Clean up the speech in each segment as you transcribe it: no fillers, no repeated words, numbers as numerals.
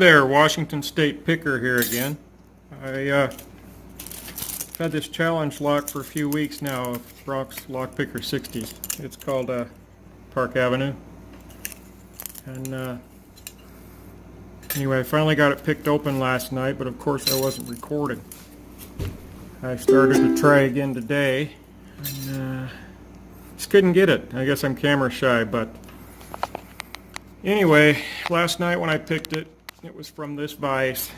there, Washington State Picker here again. I've had this challenge lock for a few weeks now of Brock's Lockpicker 60. It's called Park Avenue. And anyway, I finally got it picked open last night, but of course I wasn't recording. I started to try again today, and just couldn't get it. I guess I'm camera shy, but anyway, last night when I picked it, it was from this vise,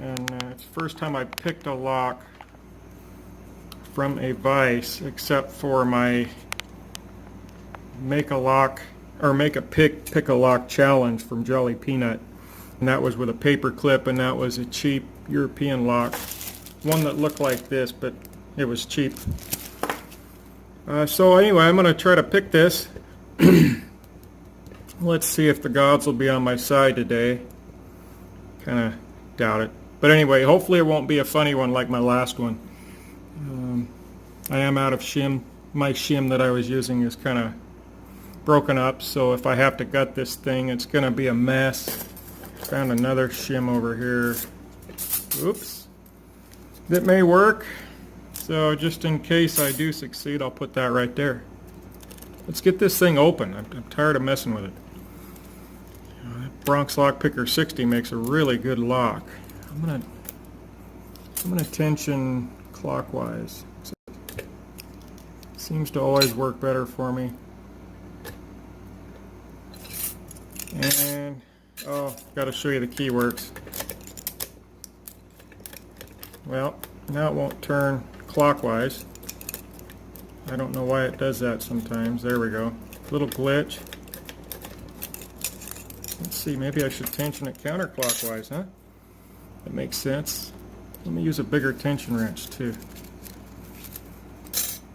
and it's the first time I picked a lock from a vise, except for my make a lock or make a pick a lock challenge from Jolly Peanut, and that was with a paper clip, and that was a cheap European lock, one that looked like this, but it was cheap. So anyway, I'm going to try to pick this. Let's see if the gods will be on my side today. Kind of doubt it. But anyway, hopefully it won't be a funny one like my last one. I am out of shim. My shim that I was using is kind of broken up, so if I have to gut this thing, it's going to be a mess. Found another shim over here. Oops. That may work. So just in case I do succeed, I'll put that right there. Let's get this thing open. I'm tired of messing with it. Brock's Lockpicker 60 makes a really good lock. I'm gonna tension clockwise. Seems to always work better for me. And got to show you the key works. Well, now it won't turn clockwise. I don't know why it does that sometimes. There we go. Little glitch. Let's see, maybe I should tension it counterclockwise, huh? That makes sense. Let me use a bigger tension wrench too.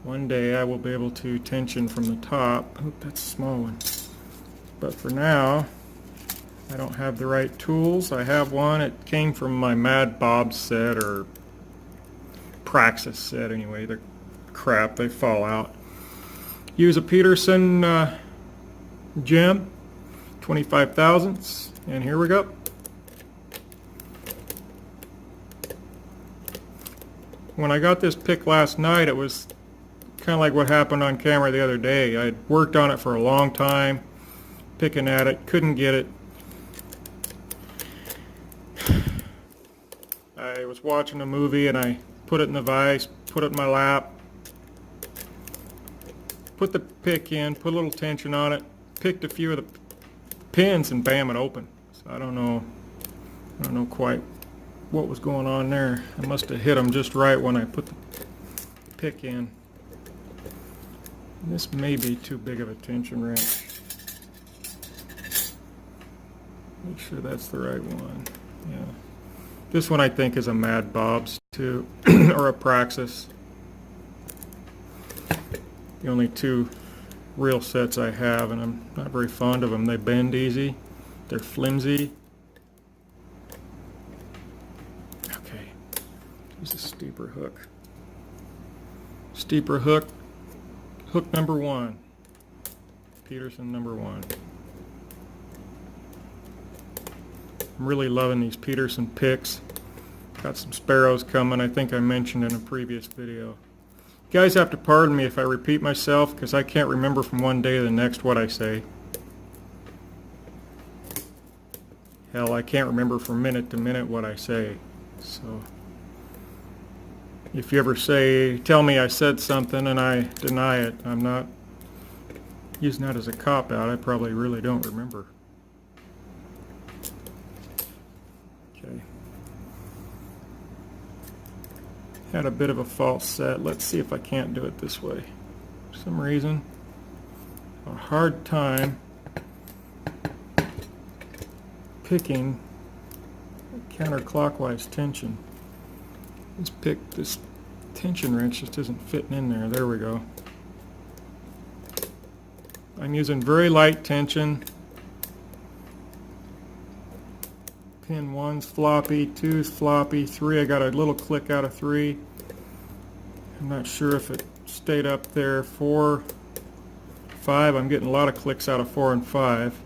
One day I will be able to tension from the top. Oh, that's a small one. But for now, I don't have the right tools. I have one. It came from my Mad Bob set, or Praxis set anyway. They're crap. They fall out. Use a Peterson gem. 25 thousandths, and here we go. When I got this pick last night, it was kind of like what happened on camera the other day. I'd worked on it for a long time, picking at it, couldn't get it. I was watching a movie and I put it in the vise, put it in my lap, put the pick in, put a little tension on it, picked a few of the pins, and bam, it opened. So I don't know quite what was going on there. I must have hit them just right when I put the pick in. This may be too big of a tension wrench. Make sure that's the right one. Yeah. This one I think is a Mad Bob's too, or a Praxis. The only two real sets I have, and I'm not very fond of them. They bend easy, they're flimsy. Okay, use a steeper hook. Steeper hook, hook number 1, Peterson number 1. I'm really loving these Peterson picks. Got some sparrows coming, I think I mentioned in a previous video. You guys have to pardon me if I repeat myself, because I can't remember from one day to the next what I say. Hell, I can't remember from minute to minute what I say. So if you ever tell me I said something and I deny it, I'm not using that as a cop-out. I probably really don't remember. Okay. Had a bit of a false set. Let's see if I can't do it this way. For some reason, a hard time picking counterclockwise tension. This tension wrench just isn't fitting in there. There we go. I'm using very light tension. Pin 1's floppy, 2's floppy, 3 I got a little click out of 3. I'm not sure if it stayed up there. 4, 5, I'm getting a lot of clicks out of 4 and 5.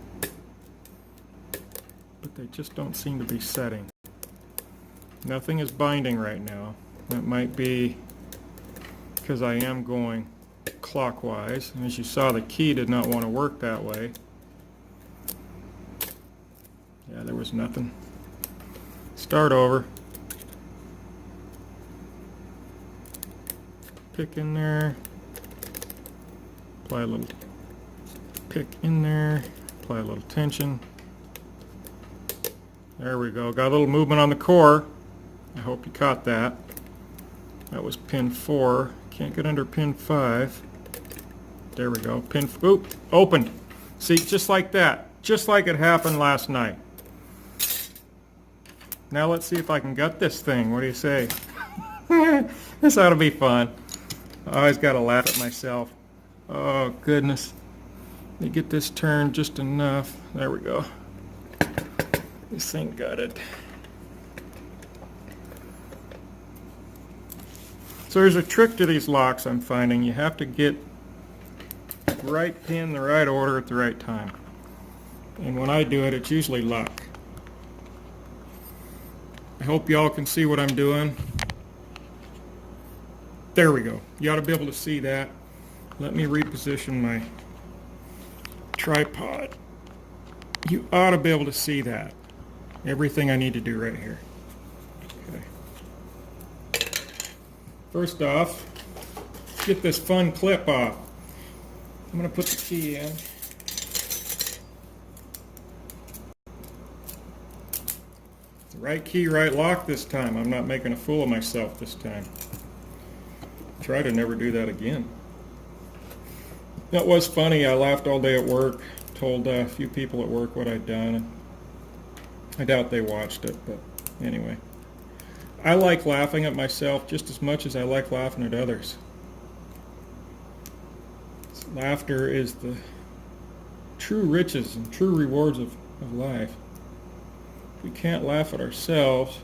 But they just don't seem to be setting. Nothing is binding right now. That might be because I am going clockwise. And as you saw, the key did not want to work that way. Yeah, there was nothing. Start over. Pick in there. Apply a little pick in there. Apply a little tension. There we go. Got a little movement on the core. I hope you caught that. That was pin 4. Can't get under pin 5. There we go. Pin, oop, opened. See, just like that. Just like it happened last night. Now let's see if I can gut this thing. What do you say? This ought to be fun. I always got to laugh at myself. Oh, goodness. Let me get this turned just enough. There we go. This thing gutted. So there's a trick to these locks I'm finding. You have to get the right pin, the right order at the right time. And when I do it, it's usually luck. I hope y'all can see what I'm doing. There we go. You ought to be able to see that. Let me reposition my tripod. You ought to be able to see that. Everything I need to do right here. Okay. First off, get this fun clip off. I'm going to put the key in. The right key, right lock this time. I'm not making a fool of myself this time. Try to never do that again. That was funny. I laughed all day at work. Told a few people at work what I'd done. I doubt they watched it, but anyway. I like laughing at myself just as much as I like laughing at others. Laughter is the true riches and true rewards of life. If we can't laugh at ourselves,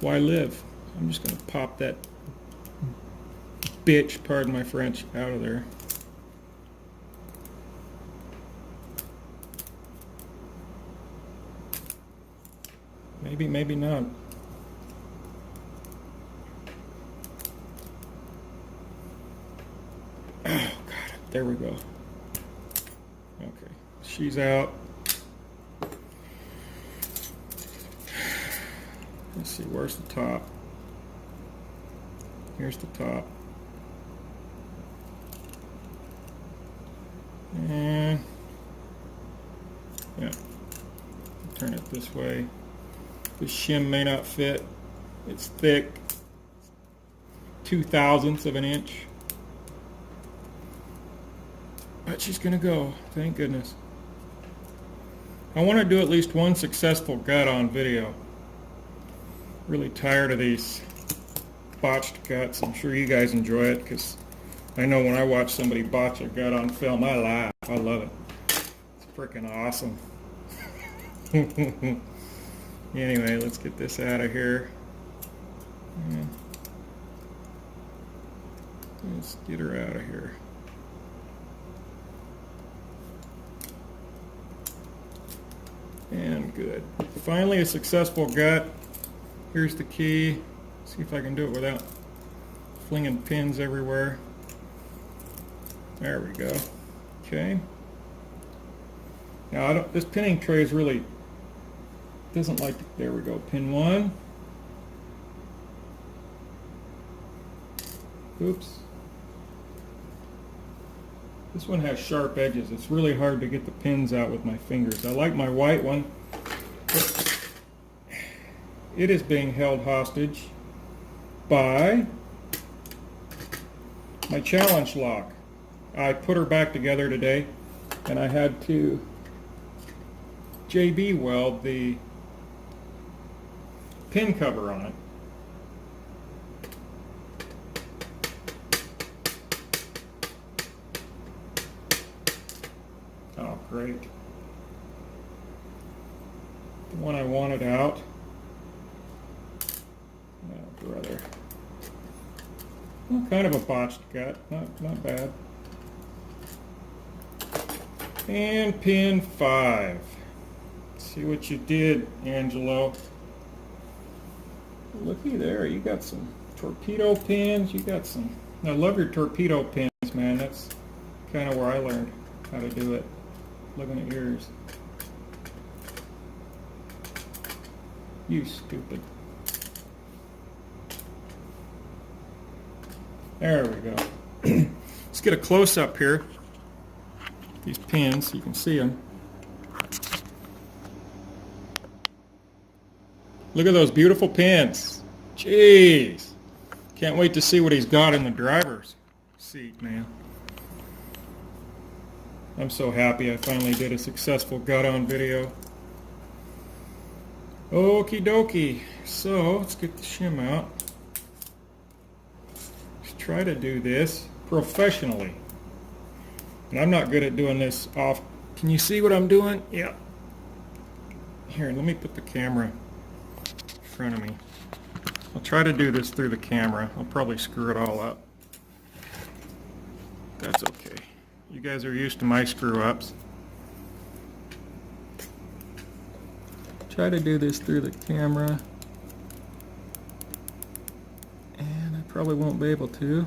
why live? I'm just going to pop that bitch, pardon my French, out of there. Maybe, maybe not. Oh, God. There we go. Okay. She's out. Let's see, where's the top? Here's the top. And, yeah. Turn it this way. The shim may not fit. It's thick. 2/1000ths of an inch. But she's going to go. Thank goodness. I want to do at least one successful gut on video. Really tired of these botched guts. I'm sure you guys enjoy it because I know when I watch somebody botch a gut on film, I laugh. I love it. It's freaking awesome. Anyway, let's get this out of here. Yeah. Let's get her out of here. And good. Finally, a successful gut. Here's the key. See if I can do it without flinging pins everywhere. There we go. Okay. Now, this pinning tray is really doesn't like, there we go, pin 1. Oops. This one has sharp edges. It's really hard to get the pins out with my fingers. I like my white one. It is being held hostage by my challenge lock. I put her back together today and I had to JB weld the pin cover on it. Oh, great. The one I wanted out. Oh, brother. Well, kind of a botched gut. Not bad. And pin 5. Let's See what you did, Angelo. Looky there, you got some torpedo pins. You got some. I love your torpedo pins, man. That's kind of where I learned how to do it. Looking at yours. You stupid. There we go. Let's get a close-up here. These pins, so you can see them. Look at those beautiful pins. Jeez. Can't wait to see what he's got in the driver's seat, man. I'm so happy I finally did a successful gut-on video. Okie dokie. So, let's get the shim out. Let's try to do this professionally. And I'm not good at doing this off. Can you see what I'm doing? Yeah. Here, let me put the camera in front of me. I'll try to do this through the camera. I'll probably screw it all up. That's okay. You guys are used to my screw-ups. Try to do this through the camera. And I probably won't be able to.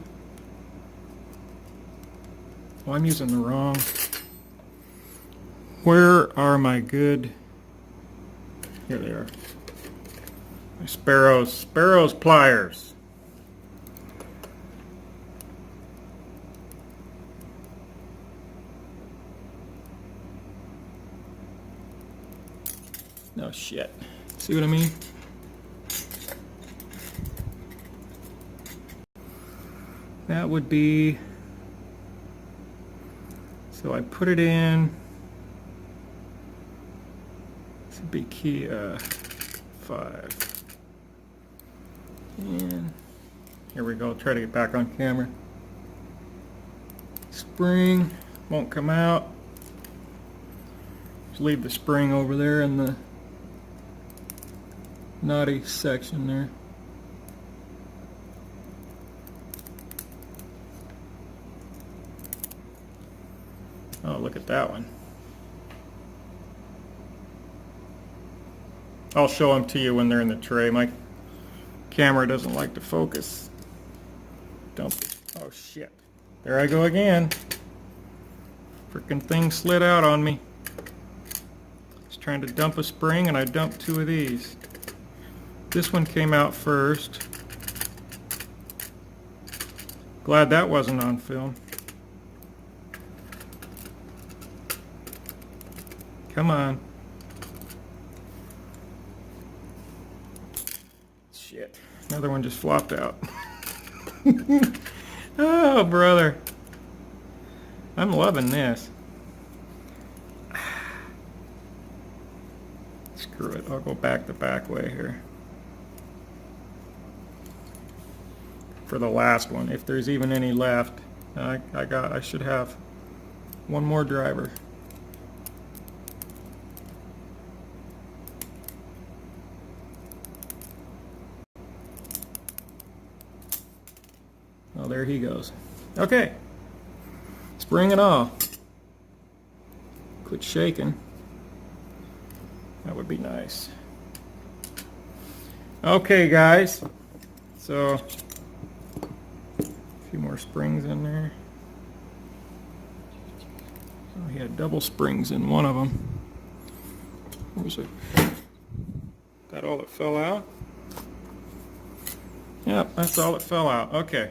Well, I'm using the wrong. Where are my good... Here they are. My Sparrow's pliers. No shit. See what I mean? That would be... So I put it in... This would be key 5. And here we go. Try to get back on camera. Spring won't come out. Just leave the spring over there in the knotty section there. Oh, look at that one. I'll show them to you when they're in the tray. My camera doesn't like to focus. Dump it. Oh shit. There I go again. Frickin' thing slid out on me. I was trying to dump a spring and I dumped 2 of these. This one came out first. Glad that wasn't on film. Come on. Shit. Another one just flopped out. Oh, brother. I'm loving this. Screw it. I'll go back the back way here. For the last one, if there's even any left. I should have one more driver. Oh, there he goes. Okay. Spring and all. Quit shaking. That would be nice. Okay, guys. So, a few more springs in there. Oh, he had double springs in one of them. What was it? That all that fell out? Yep, that's all that fell out. Okay.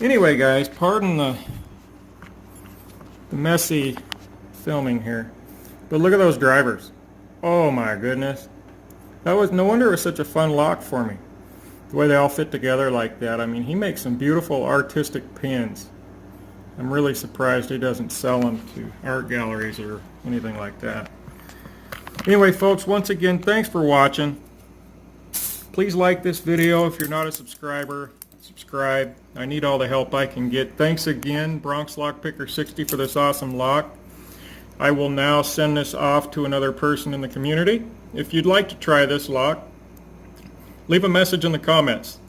Anyway, guys, pardon the messy filming here, but look at those drivers. Oh my goodness. That was no wonder it was such a fun lock for me. The way they all fit together like that. I mean, he makes some beautiful artistic pins. I'm really surprised he doesn't sell them to art galleries or anything like that. Anyway, folks, once again, thanks for watching. Please like this video. If you're not a subscriber, subscribe. I need all the help I can get. Thanks again, B.L.P.60, for this awesome lock. I will now send this off to another person in the community. If you'd like to try this lock, leave a message in the comments.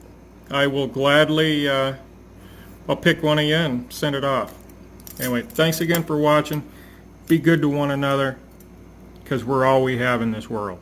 I will gladly, I'll pick one of you and send it off. Anyway, thanks again for watching. Be good to one another. because we're all we have in this world.